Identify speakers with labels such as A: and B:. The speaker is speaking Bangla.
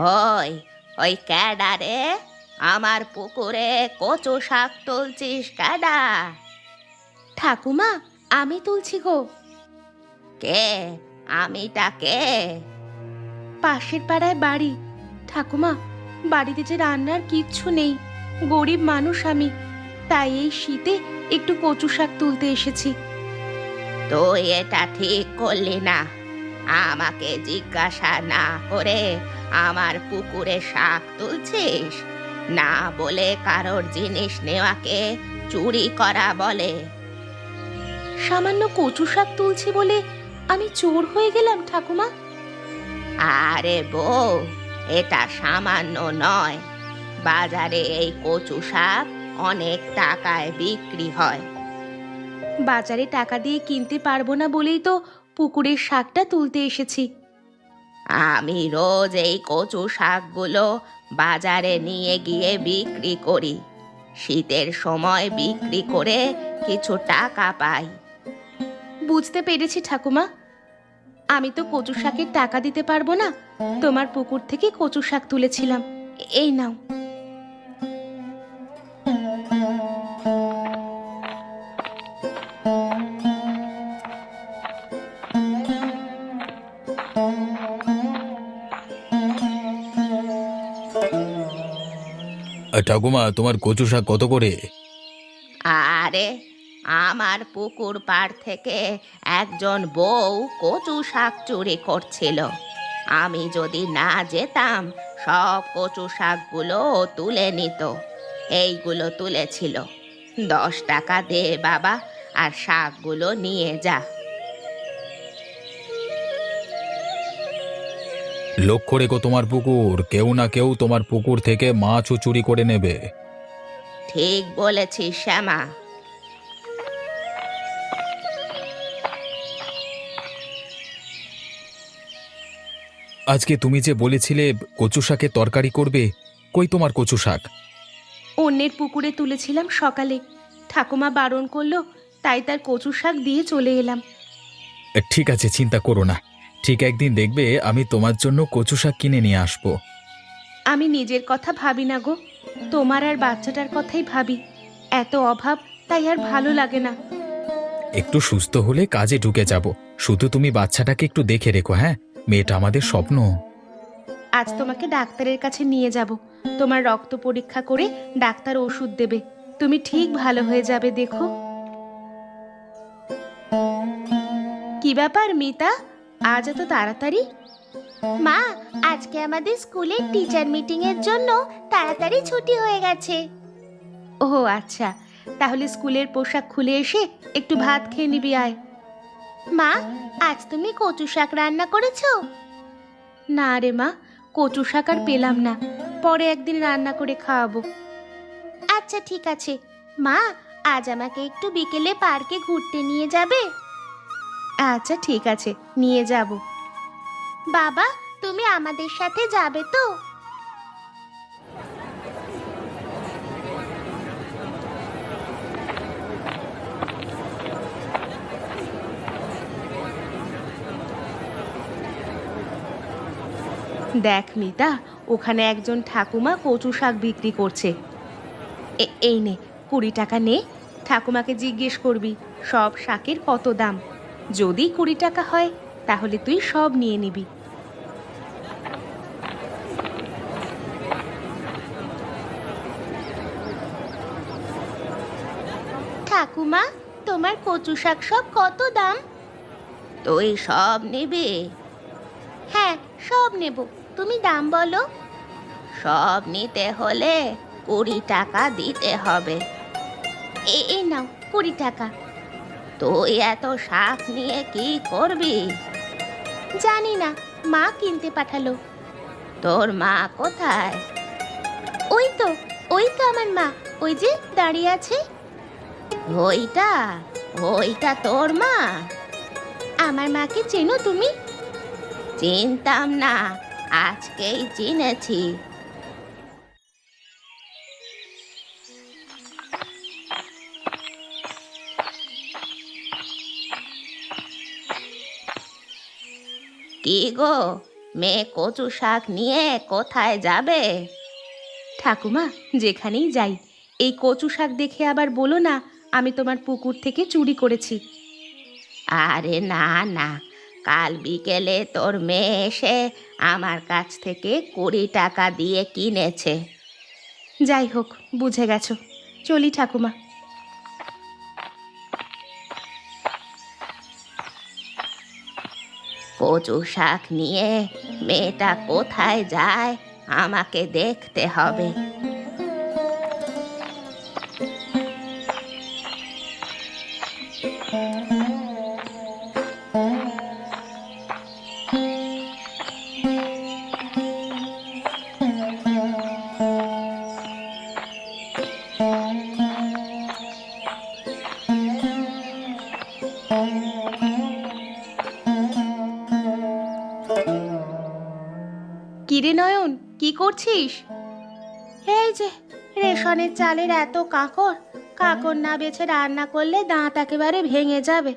A: ওই ওই ক্যাডা রে, আমার পুকুরে কচু শাক তুলছিস ক্যাডা?
B: ঠাকুমা, আমি তুলছি গো।
A: কে? আমিটা কে?
B: পাশের পাড়ায় বাড়ি। ঠাকুমা, বাড়িতে যে রান্নার কিচ্ছু নেই, গরিব মানুষ আমি, তাই এই শীতে একটু কচু শাক তুলতে এসেছি।
A: তুই এটা ঠিক করলি না। আমাকে জিজ্ঞাসা না করে আমার পুকুরে শাক তুলছিস? না বলে কারোর জিনিস নেওয়াকে চুরি করা বলে।
B: সামান্য কচু শাক তুলছি বলে আমি চোর হয়ে গেলাম ঠাকুমা?
A: আরে বউ, এটা সামান্য নয়। বাজারে এই কচু শাক অনেক টাকায় বিক্রি হয়।
B: বাজারে টাকা দিয়ে কিনতে পারবো না বলেই তো পুকুরের শাকটা তুলতে এসেছি।
A: আমি রোজ এই কচু শাকগুলো বাজারে নিয়ে গিয়ে বিক্রি করি। শীতের সময় বিক্রি করে কিছু টাকা পাই।
B: বুঝতে পেরেছি ঠাকুমা, আমি তো কচু শাকের টাকা দিতে পারবো না, তোমার পুকুর থেকে কচু শাক তুলেছিলাম, এই নাও।
C: ঠাকুমা, তোমার কচু শাক কত করে?
A: আরে, আমার পুকুর পাড় থেকে একজন বউ কচু শাক চুরি করছিল। আমি যদি না যেতাম, সব কচু শাকগুলো ও তুলে নিত। এইগুলো তুলেছিল। 10 টাকা দে বাবা, আর শাকগুলো নিয়ে যা।
C: লক্ষ্য রেখো তোমার পুকুর, কেউ না কেউ তোমার পুকুর থেকে মাছও চুরি করে নেবে।
A: ঠিক বলেছিস শ্যামা।
C: আজকে তুমি যে বলেছিলে কচু শাকের তরকারি করবে, কই তোমার কচু শাক?
B: অন্যের পুকুরে তুলেছিলাম সকালে, ঠাকুমা বারণ করলো, তাই তার কচু শাক দিয়ে চলে এলাম।
C: ঠিক আছে, চিন্তা করো না। ঠিক একদিন দেখবে আমি তোমার জন্য কচু শাক কিনে নিয়ে আসবো।
B: আমি নিজের কথা ভাবি না গো, তোমার আর বাচ্চাটার কথাই ভাবি। এত অভাব, তাই আর ভালো লাগে না।
C: একটু সুস্থ হলে কাজে ঢুকে যাব। শুধু তুমি বাচ্চাটাকে একটু দেখে রেখো, হ্যাঁ? মেয়েটা আমাদের স্বপ্ন।
B: আজ তোমাকে ডাক্তারের কাছে নিয়ে যাব, তোমার রক্ত পরীক্ষা করে ডাক্তার ওষুধ দেবে, তুমি ঠিক ভালো হয়ে যাবে, দেখো। কি ব্যাপার মিতা, আজ এত তাড়াতাড়ি?
D: মা, আজকে আমাদের স্কুলের টিচার মিটিং এর জন্য তাড়াতাড়ি ছুটি হয়ে গেছে।
B: ও আচ্ছা, তাহলে স্কুলের পোশাক খুলে এসে একটু ভাত খেয়ে নিবি, আয়।
D: মা, আজ তুমি কচু শাক রান্না করেছো?
B: না রে মা, কচু শাক আর পেলাম না, পরে একদিন রান্না করে খাওয়াবো।
D: আচ্ছা ঠিক আছে। মা, আজ আমাকে একটু বিকেলে পার্কে ঘুরতে নিয়ে যাবে?
B: আচ্ছা ঠিক আছে, নিয়ে যাব।
D: বাবা, তুমি আমাদের সাথে যাবে তো?
B: দেখ মিতা, ওখানে একজন ঠাকুমা কচু শাক বিক্রি করছে। এই নে, 20 টাকা নে। ঠাকুমাকে জিজ্ঞেস করবি সব শাকের কত দাম। যদি 20 টাকা হয়, তাহলে তুই সব নিয়ে নিবি।
D: ঠাকুমা, তোমার কচু শাক সব কত দাম?
A: তুই সব নিবি?
D: হ্যাঁ, সব নেব, তুমি দাম বলো।
A: সব নিতে হলে 20 টাকা দিতে হবে।
D: এই নাও 20 টাকা।
A: তুই এত শাক নিয়ে কি করবি?
D: জানি না, মা কিনতে পাঠালো।
A: তোর মা কোথায়?
D: ওই তো, ওই তো আমার মা, ওই যে দাঁড়িয়ে আছে।
A: ওইটা ওইটা তোর মা?
D: আমার মাকে চেনো তুমি?
A: চিনতাম না, আজকেই চিনেছি। কি গো, মেয়ে কচু শাক নিয়ে কোথায় যাবে?
B: ঠাকুমা, যেখানেই যাই এই কচু শাক দেখে আবার বলো না আমি তোমার পুকুর থেকে চুরি করেছি।
A: আরে না না, কাল বিকেলে তোর মেয়ে এসে আমার কাছ থেকে 20 টাকা দিয়ে কিনেছে।
B: যাই হোক, বুঝে গেছো। চলি ঠাকুমা।
A: কচু শাক নিয়ে মেয়েটা কোথায় যায় আমাকে দেখতে হবে।
B: কিরে নয়ন, কি করছিস?
D: এই যে রেশনের চালের এত কাঁকর, কাঁকর না বেছে রান্না করলে দাঁত একেবারে ভেঙে যাবে।